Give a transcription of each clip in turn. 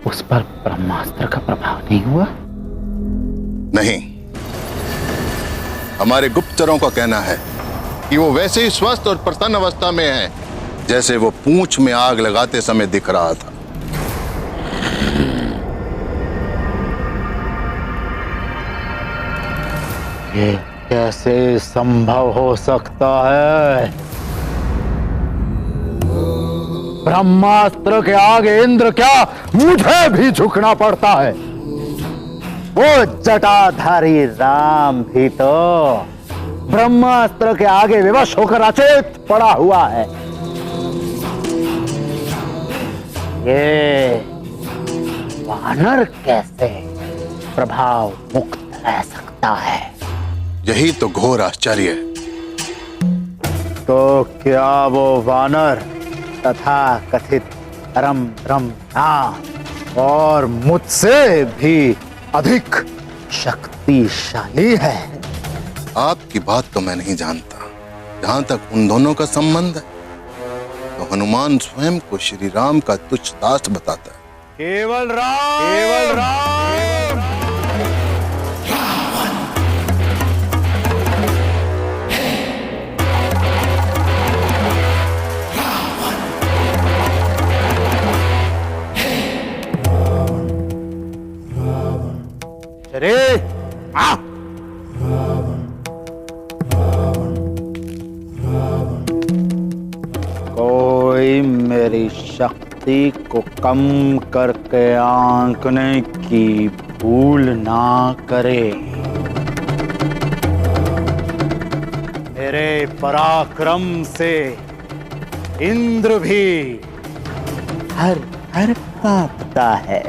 उस पर ब्रह्मास्त्र का प्रभाव नहीं हुआ? नहीं, हमारे गुप्तचरों का कहना है कि वो वैसे ही स्वस्थ और प्रसन्न अवस्था में है जैसे वो पूंछ में आग लगाते समय दिख रहा था। ये कैसे संभव हो सकता है? ब्रह्मास्त्र के आगे इंद्र क्या, मुझे भी झुकना पड़ता है। वो जटाधारी राम भी तो ब्रह्मास्त्र के आगे विवश होकर अचेत पड़ा हुआ है। ये वानर कैसे प्रभाव मुक्त रह सकता है? यही तो घोर आश्चर्य है। तो क्या वो वानर तथा कथित परम ब्रह्म और मुझसे भी अधिक शक्तिशाली है? आपकी बात तो मैं नहीं जानता। जहां तक उन दोनों का संबंध है तो हनुमान स्वयं को श्री राम का तुच्छ दास बताता है। केवल राम, केवल राम। अरे कोई मेरी शक्ति को कम करके आंकने की भूल ना करे। मेरे पराक्रम से इंद्र भी हर हर कांपता है।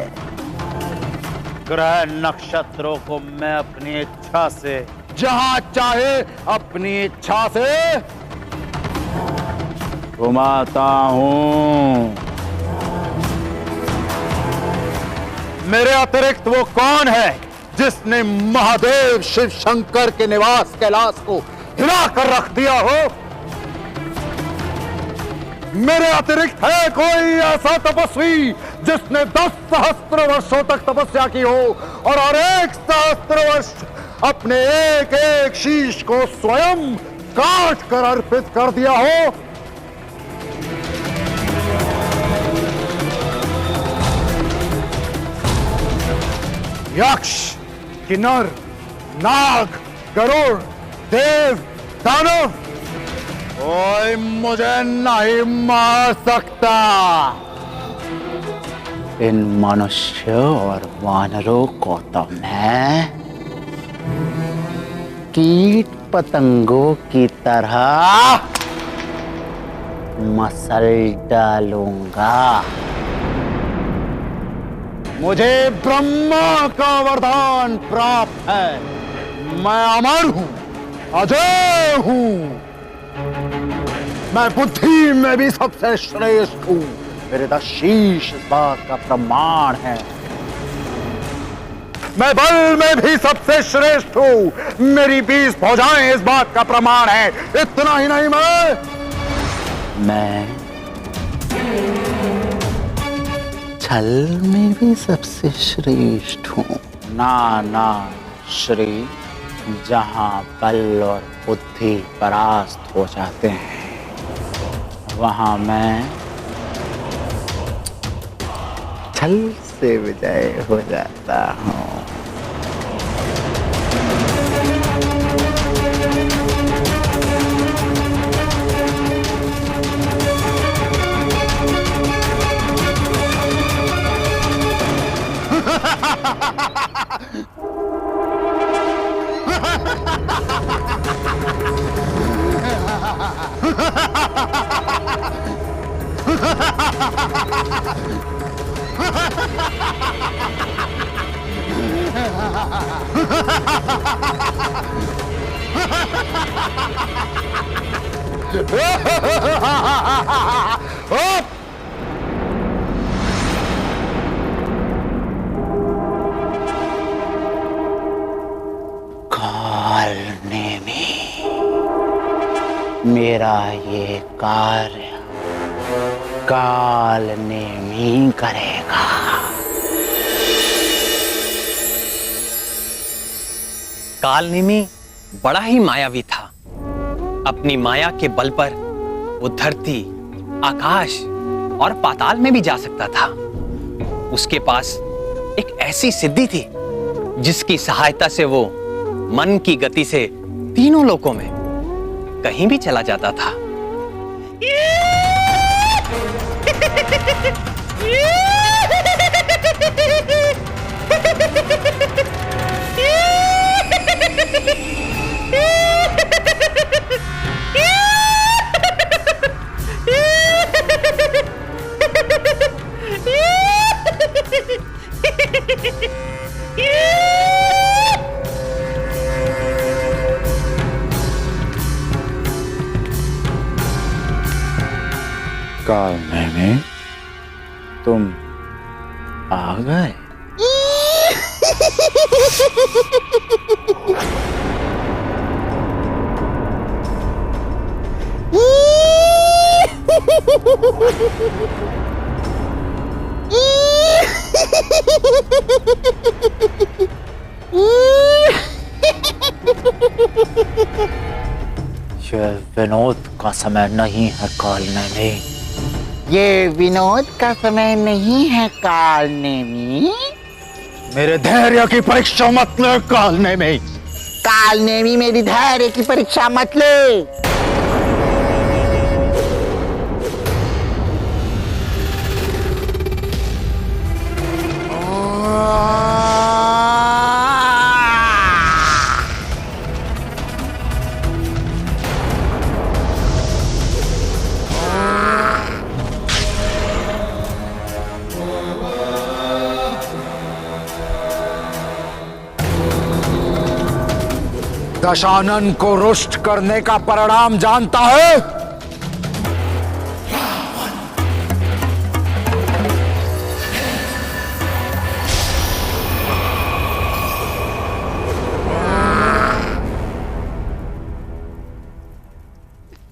ग्रह नक्षत्रों को मैं अपनी इच्छा से जहां चाहे अपनी इच्छा से घुमाता हूं। मेरे अतिरिक्त वो कौन है जिसने महादेव शिव शंकर के निवास कैलाश को हिला कर रख दिया हो? मेरे अतिरिक्त है कोई ऐसा तपस्वी जिसने 10 सहस्त्र वर्षों तक तपस्या की हो और हर एक सहस्त्र वर्ष अपने एक एक शीश को स्वयं काट कर अर्पित कर दिया हो? यक्ष, किन्नर, नाग, गरुड़, देव, दानव, कोई मुझे नहीं मार सकता। इन मनुष्य और वानरों को तो मैं कीट पतंगों की तरह मसल डालूंगा। मुझे ब्रह्मा का वरदान प्राप्त है। मैं अमर हूं, अजय हूं। मैं बुद्धि में भी सबसे श्रेष्ठ हूं। मेरे 10 शीश इस बात का प्रमाण है। मैं बल में भी सबसे श्रेष्ठ हूं। मेरी 20 भुजाएं इस बात का प्रमाण है। इतना ही नहीं, मैं छल में भी सबसे श्रेष्ठ हूं। ना श्री, जहां बल और बुद्धि परास्त हो जाते हैं वहां मैं छल से विजय हो जाता हूं। काल नेमी। मेरा ये कार्य काल ने ही करेगा। कालनेमी बड़ा ही मायावी था। अपनी माया के बल पर वो धरती, आकाश और पाताल में भी जा सकता था। उसके पास एक ऐसी सिद्धि थी जिसकी सहायता से वो मन की गति से तीनों लोकों में कहीं भी चला जाता था। कालनेमी, तुम आ गए। ये विनोद का समय नहीं है कालनेमी। ये विनोद का समय नहीं है कालनेमी। मेरे धैर्य की परीक्षा मत ले कालनेमी। कालनेमी, मेरी धैर्य की परीक्षा मत ले। दशानन को रुष्ट करने का परिणाम जानता है?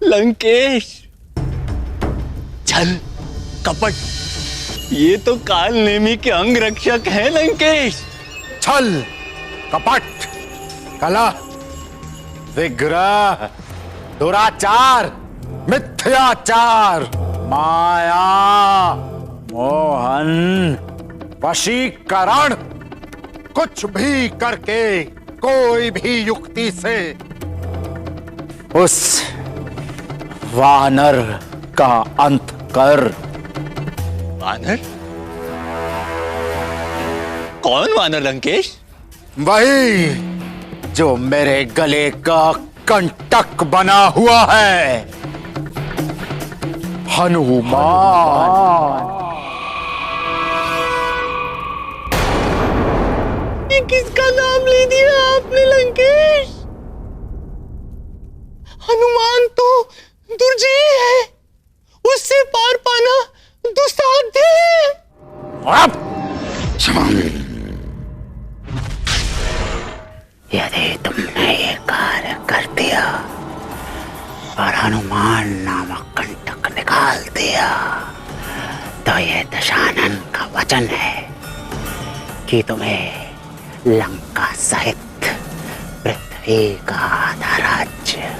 लंकेश, छल, कपट, ये तो कालनेमी के अंग रक्षक है। लंकेश, छल, कपट, कला, विग्रह, दुराचार, मिथ्याचार, माया, मोहन, वशीकरण, कुछ भी करके, कोई भी युक्ति से उस वानर का अंत कर। वानर? कौन वानर लंकेश? वही जो मेरे गले का कंटक बना हुआ है, हनुमान। ये किसका नाम ले दिया आपने लंकेश? हनुमान तो दुर्जय है, उससे पार पाना दुस्साध्य है। अब यदि तुमने ये कार्य कर दिया और हनुमान नामक कंटक निकाल दिया, तो ये दशानन का वचन है कि तुम्हें लंका सहित पृथ्वी का आधा राज्य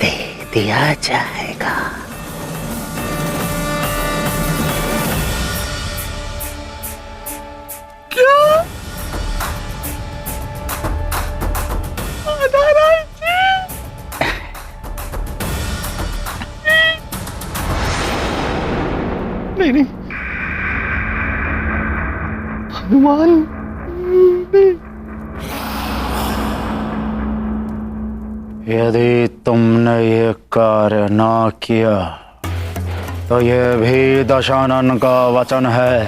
दे दिया जाएगा। क्या? आधा राज्य? नहीं, हनुमान यदि तुमने ये कार्य ना किया तो यह भी दशानन का वचन है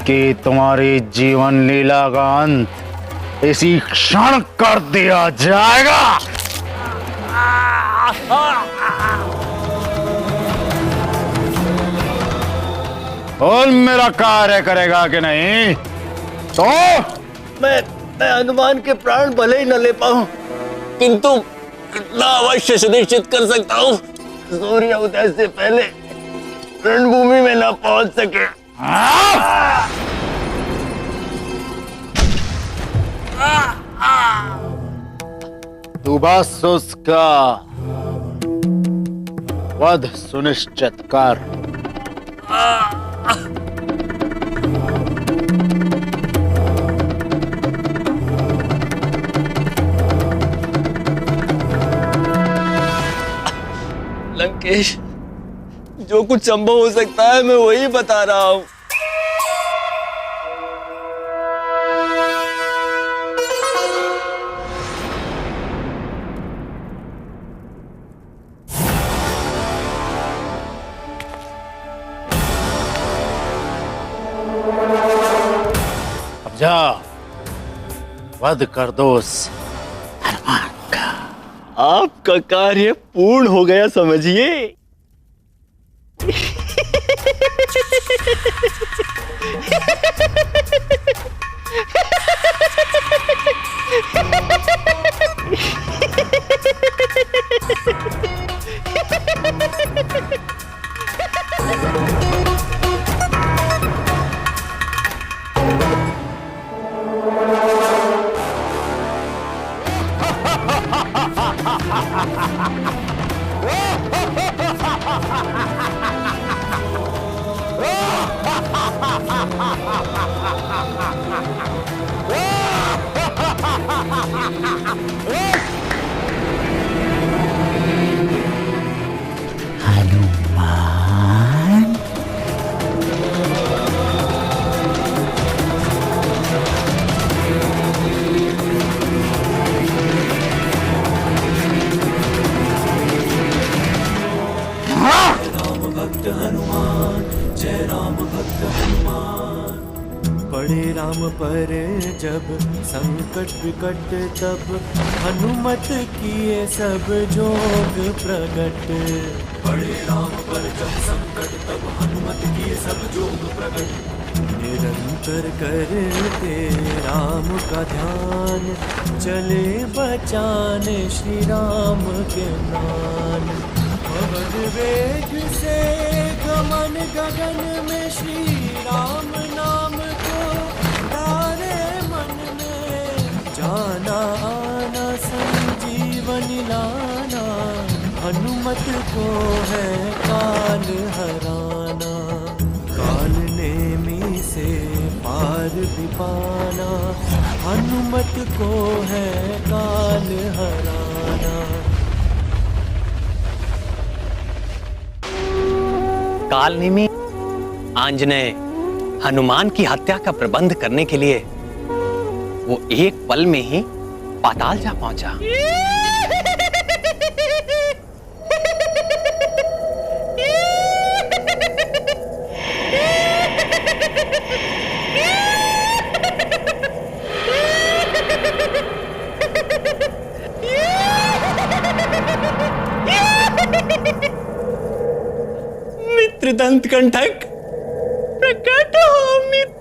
कि तुम्हारी जीवन लीला का अंत इसी क्षण कर दिया जाएगा। और मेरा कार्य करेगा कि नहीं? तो मैं हनुमान के प्राण भले ही न ले पाऊं, किंतु इतना अवश्य सुनिश्चित कर सकता हूँ, सूर्य उदय से पहले रणभूमि में न पहुंच सके। तू बस उसका वध सुनिश्चित कर। लंकेश, जो कुछ संभव हो सकता है मैं वही बता रहा हूं। अब जा वध कर दो उस हनुमान का। आपका कार्य पूर्ण हो गया समझिए। पड़े राम पर जब संकट विकट, तब हनुमत किए सब जोग प्रगट। पड़े राम पर जब संकट, तब हनुमत किए सब जोग प्रगट। निरंतर करते राम का ध्यान, चले बचाने श्री राम के प्राण। पवन वेग से गमन गगन में, श्री राम नाम को तारे मन में। जाना आना संजीवनी लाना, हनुमत को है काल हराना। काल नेमी से पार भी पाना, हनुमत को है काल हराना। कालनेमी आंजनेय हनुमान की हत्या का प्रबंध करने के लिए वो एक पल में ही पाताल जा पहुंचा। मित्र दंतकंठक, प्रकट हो मित्र।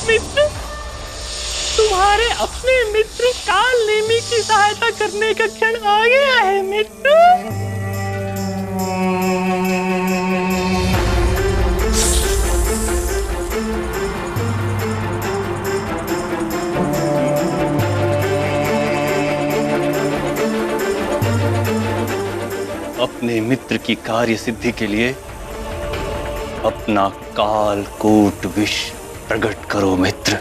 मित्र, तुम्हारे अपने मित्र कालनेमी की सहायता करने का क्षण आ गया है मित्र। अपने मित्र की कार्य सिद्धि के लिए अपना कालकूट विष प्रकट करो मित्र।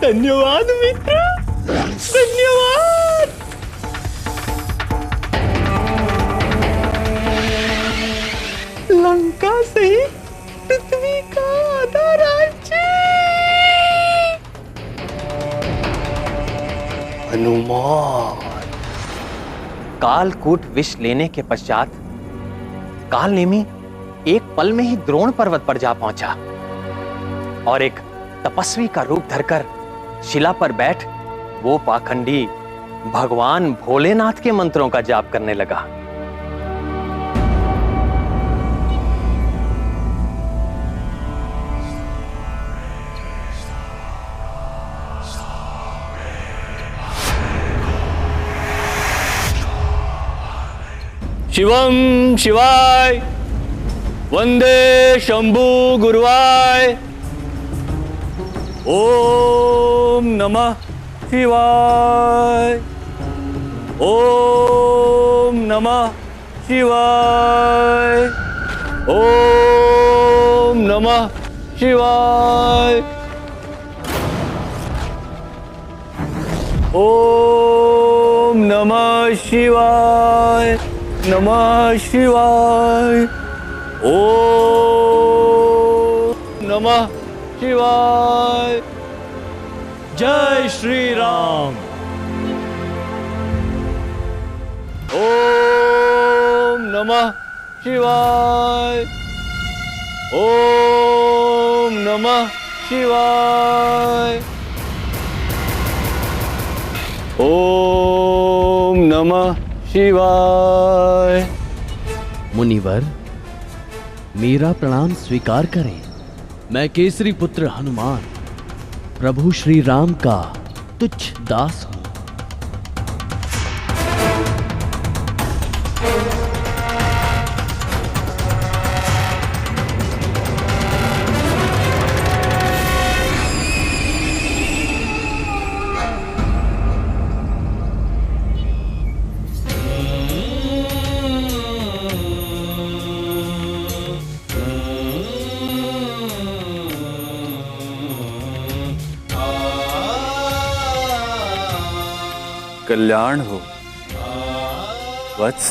धन्यवाद मित्र, धन्यवाद। लंका से पृथ्वी का आधा राज्य। हनुमान। कालकूट विष लेने के पश्चात कालनेमी एक पल में ही द्रोण पर्वत पर जा पहुंचा और एक तपस्वी का रूप धरकर शिला पर बैठ वो पाखंडी भगवान भोलेनाथ के मंत्रों का जाप करने लगा। शिवम शिवाय, वंदे शंभु गुरुवाय, ओम नमः शिवाय, ओम नमः शिवाय, ओम नमः शिवाय, ओम नमः शिवाय, नमः शिवाय, ओम नमः शिवाय। जय श्री राम। ओम नमः शिवाय, ओम नमः शिवाय, ओम नमः शिवाय। मुनिवर, मेरा प्रणाम स्वीकार करें। मैं केसरी पुत्र हनुमान, प्रभु श्री राम का तुच्छ दास हूं। कल्याण हो। वत्स,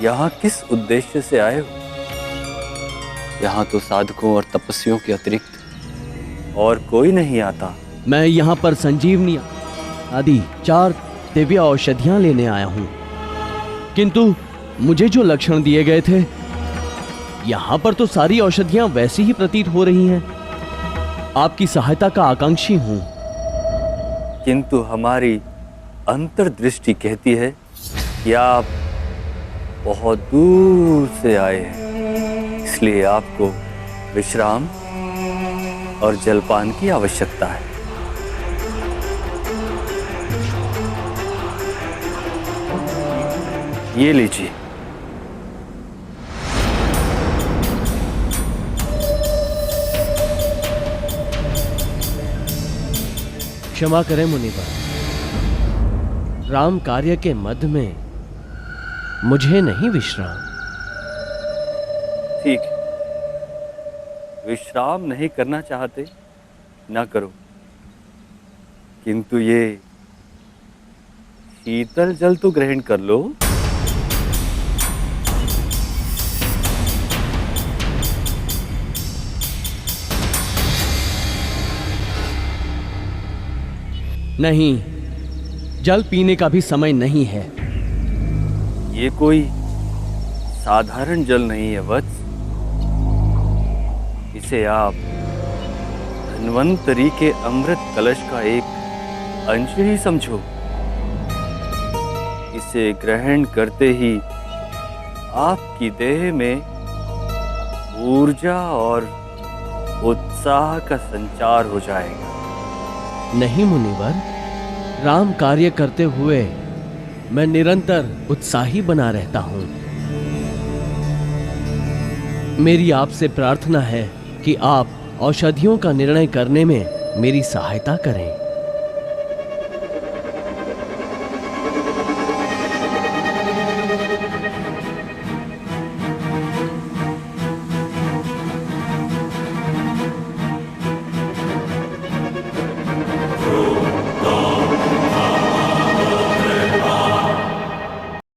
यहाँ किस उद्देश्य से आए हो? यहाँ तो साधकों और तपस्वियों के अतिरिक्त और कोई नहीं आता। मैं यहाँ पर संजीवनी आदि 4 दिव्य औषधियां लेने आया हूँ, किंतु मुझे जो लक्षण दिए गए थे, यहाँ पर तो सारी औषधियां वैसी ही प्रतीत हो रही हैं। आपकी सहायता का आकांक्षी हूँ। किंतु हमारी अंतर्दृष्टि कहती है कि आप बहुत दूर से आए हैं, इसलिए आपको विश्राम और जलपान की आवश्यकता है। ये लीजिए। क्षमा करें मुनिवर, राम कार्य के मध्य में मुझे नहीं विश्राम। ठीक है, विश्राम नहीं करना चाहते ना करो, किंतु ये शीतल जल तो ग्रहण कर लो। नहीं, जल पीने का भी समय नहीं है। ये कोई साधारण जल नहीं है वत्स, इसे आप धन्वंतरी के अमृत कलश का एक अंश ही समझो। इसे ग्रहण करते ही आपकी देह में ऊर्जा और उत्साह का संचार हो जाएगा। नहीं मुनिवर, राम कार्य करते हुए मैं निरंतर उत्साही बना रहता हूं। मेरी आपसे प्रार्थना है कि आप औषधियों का निर्णय करने में मेरी सहायता करें।